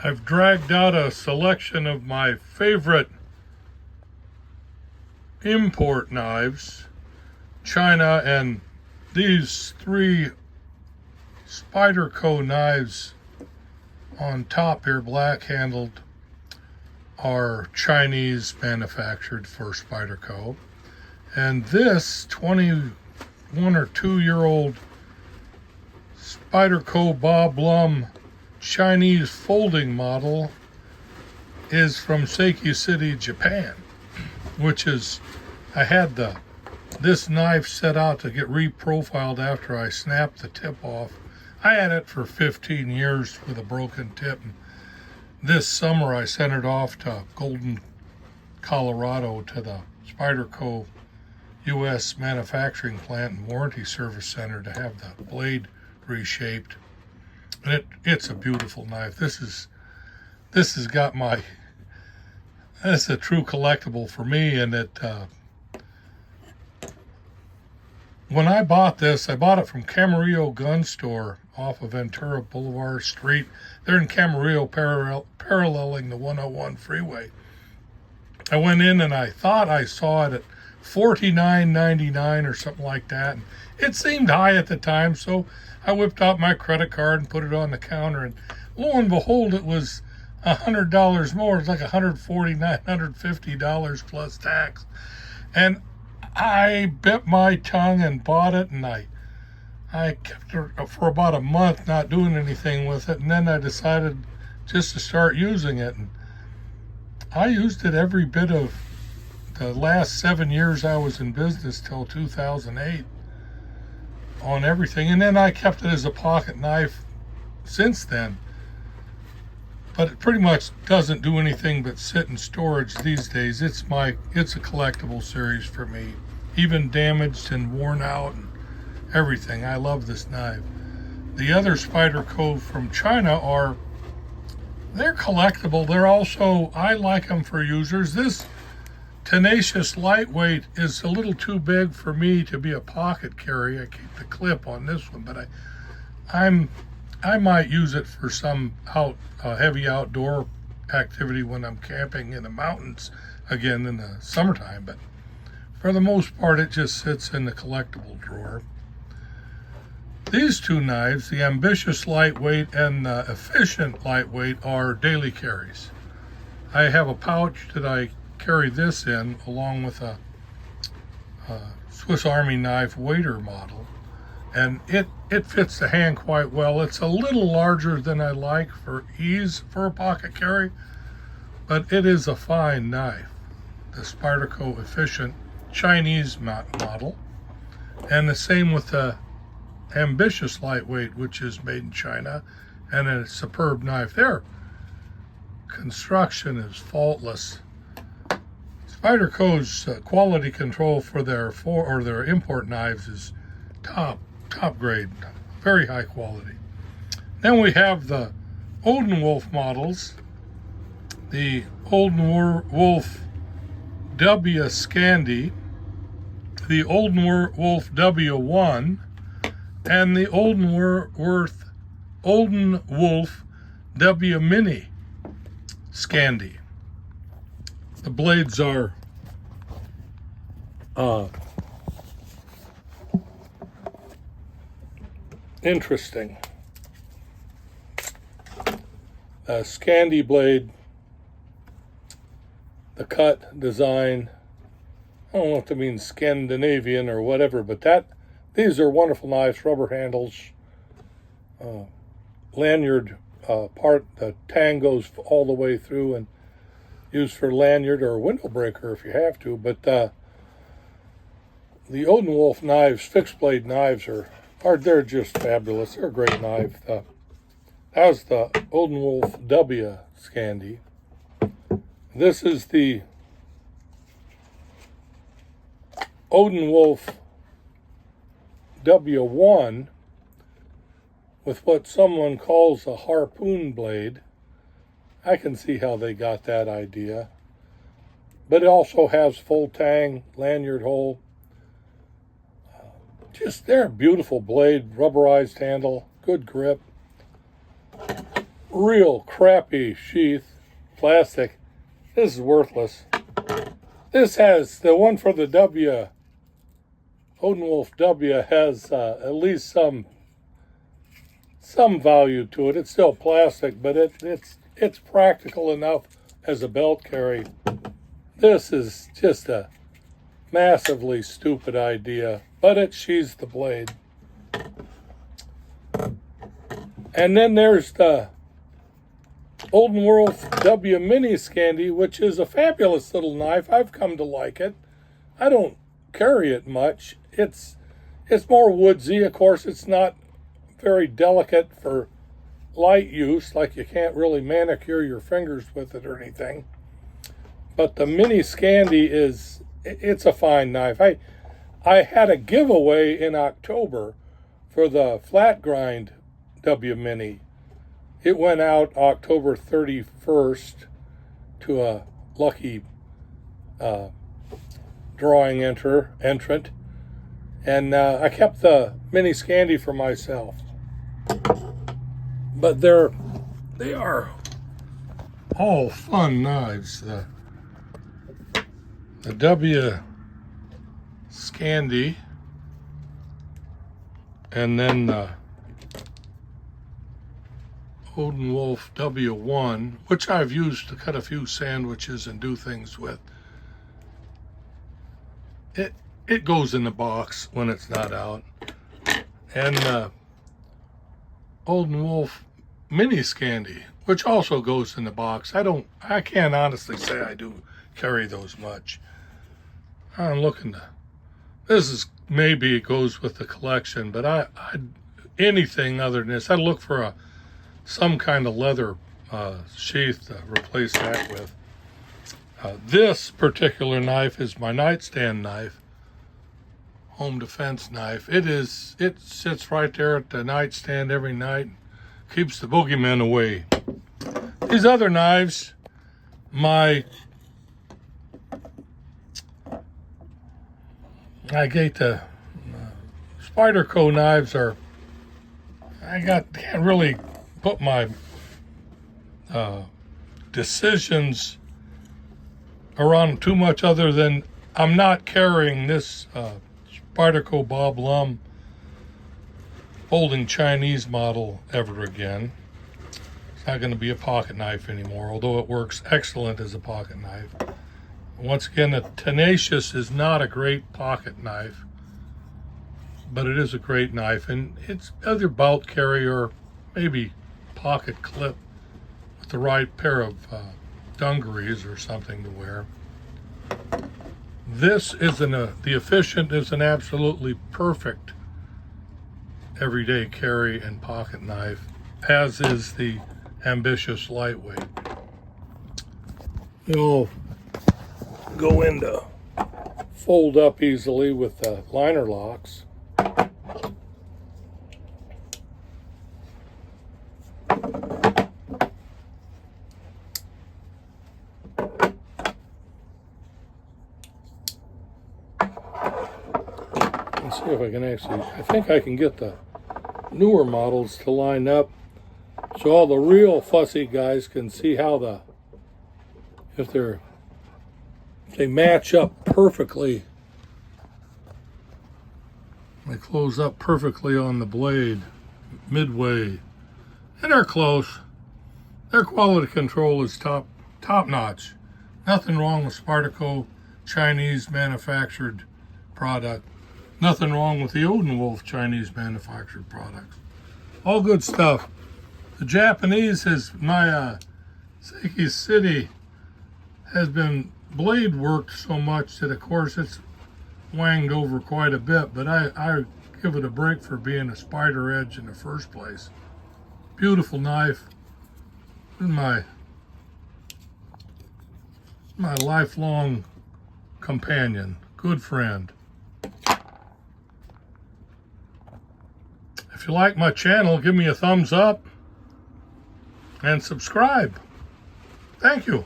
I've dragged out a selection of my favorite import knives, China, and these three Spyderco knives on top here, black handled, are Chinese manufactured for Spyderco. And this 21 or 2-year-old Spyderco Bob Lum Chinese folding model is from Seiki City, Japan, which is, I had this knife set out to get reprofiled after I snapped the tip off. I had it for 15 years with a broken tip. And this summer I sent it off to Golden, Colorado, to the Spyderco U.S. manufacturing plant and warranty service center to have the blade reshaped. And it's a beautiful knife. This has got it's a true collectible for me. And when I bought this, I bought it from Camarillo Gun Store off of Ventura Boulevard Street. They're in Camarillo, paralleling the 101 freeway. I went in and I thought I saw it at $49.99 or something like that. And it seemed high at the time, so I whipped out my credit card and put it on the counter. And lo and behold, it was $100 more. It's like $149, $150 plus tax. And I bit my tongue and bought it, and I kept it for about a month, not doing anything with it. And then I decided just to start using it. And I used it every bit of the last 7 years I was in business till 2008 on everything. And then I kept it as a pocket knife since then. But it pretty much doesn't do anything but sit in storage these days. It's a collectible series for me, even damaged and worn out and everything. I love this knife. The other Spyderco from China they're collectible. They're also, I like them for users. This Tenacious Lightweight is a little too big for me to be a pocket carry. I keep the clip on this one, but I might use it for some heavy outdoor activity when I'm camping in the mountains again in the summertime. But for the most part, it just sits in the collectible drawer. These two knives, the Ambitious Lightweight and the Efficient Lightweight, are daily carries. I have a pouch that I carry this in along with a Swiss Army knife waiter model. And it fits the hand quite well. It's a little larger than I like for ease for a pocket carry, but it is a fine knife. The Spyderco Efficient Chinese model, and the same with the Ambitious Lightweight, which is made in China, and a superb knife. Their construction is faultless. Spyderco's quality control for their import knives is top grade, very high quality. Then we have the Odenwolf models, the Odenwolf W Scandi, the Odenwolf W1, and the Odenwolf W Mini Scandi. The blades are interesting. Scandi blade, the cut, design, I don't know if it means Scandinavian or whatever, but these are wonderful knives, rubber handles, lanyard part, the tang goes all the way through and used for lanyard or window breaker if you have to. But the Odenwolf knives, fixed blade knives, they're just fabulous. They're a great knife. That was the Odenwolf W Scandi. This is the Odenwolf W1 with what someone calls a harpoon blade. I can see how they got that idea. But it also has full tang, lanyard hole. They're a beautiful blade, rubberized handle, good grip. real crappy sheath, plastic. This is worthless. This has, the one for the W, Odenwolf W, has at least some value to it. It's still plastic, but it's practical enough as a belt carry. This is just a massively stupid idea, but it sheathes the blade. And then there's the Odenwolf W Mini Scandi, which is a fabulous little knife. I've come to like it. I don't carry it much. It's more woodsy. Of course, it's not very delicate for light use, like you can't really manicure your fingers with it or anything. But the Mini Scandi it's a fine knife. I had a giveaway in October for the flat grind W Mini. It went out October 31st to a lucky drawing entrant, and I kept the Mini Scandi for myself. But they are all fun knives. The W Scandi, and then Odenwolf W1, which I've used to cut a few sandwiches and do things with. It goes in the box when it's not out. And Odenwolf Mini Scandi, which also goes in the box. I can't honestly say I do carry those much. I'm looking to, this is, maybe it goes with the collection, but I anything other than this, I'd look for some kind of leather sheath to replace that with. This particular knife is my nightstand knife, home defense knife. It sits right there at the nightstand every night, keeps the boogeyman away. These other knives, I get the Spyderco knives can't really put my decisions around too much other than I'm not carrying this Spyderco Bob Lum folding Chinese model ever again. It's not going to be a pocket knife anymore, although it works excellent as a pocket knife. Once again, the Tenacious is not a great pocket knife, but it is a great knife, and it's either belt carry or maybe pocket clip with the right pair of dungarees or something to wear. This the Efficient is an absolutely perfect everyday carry and pocket knife, as is the Ambitious Lightweight. It'll go into fold up easily with the liner locks. Let's see if I can I think I can get the newer models to line up so all the real fussy guys can see how if they match up perfectly. They close up perfectly on the blade midway, and they're close. Their quality control is top notch. Nothing wrong with Spyderco Chinese manufactured product. Nothing wrong with the Odenwolf Chinese manufactured products. All good stuff. The Japanese my Seiki City has been blade worked so much that of course it's wanged over quite a bit, but I give it a break for being a spider edge in the first place. Beautiful knife. My lifelong companion, good friend. If you like my channel, give me a thumbs up and subscribe. Thank you.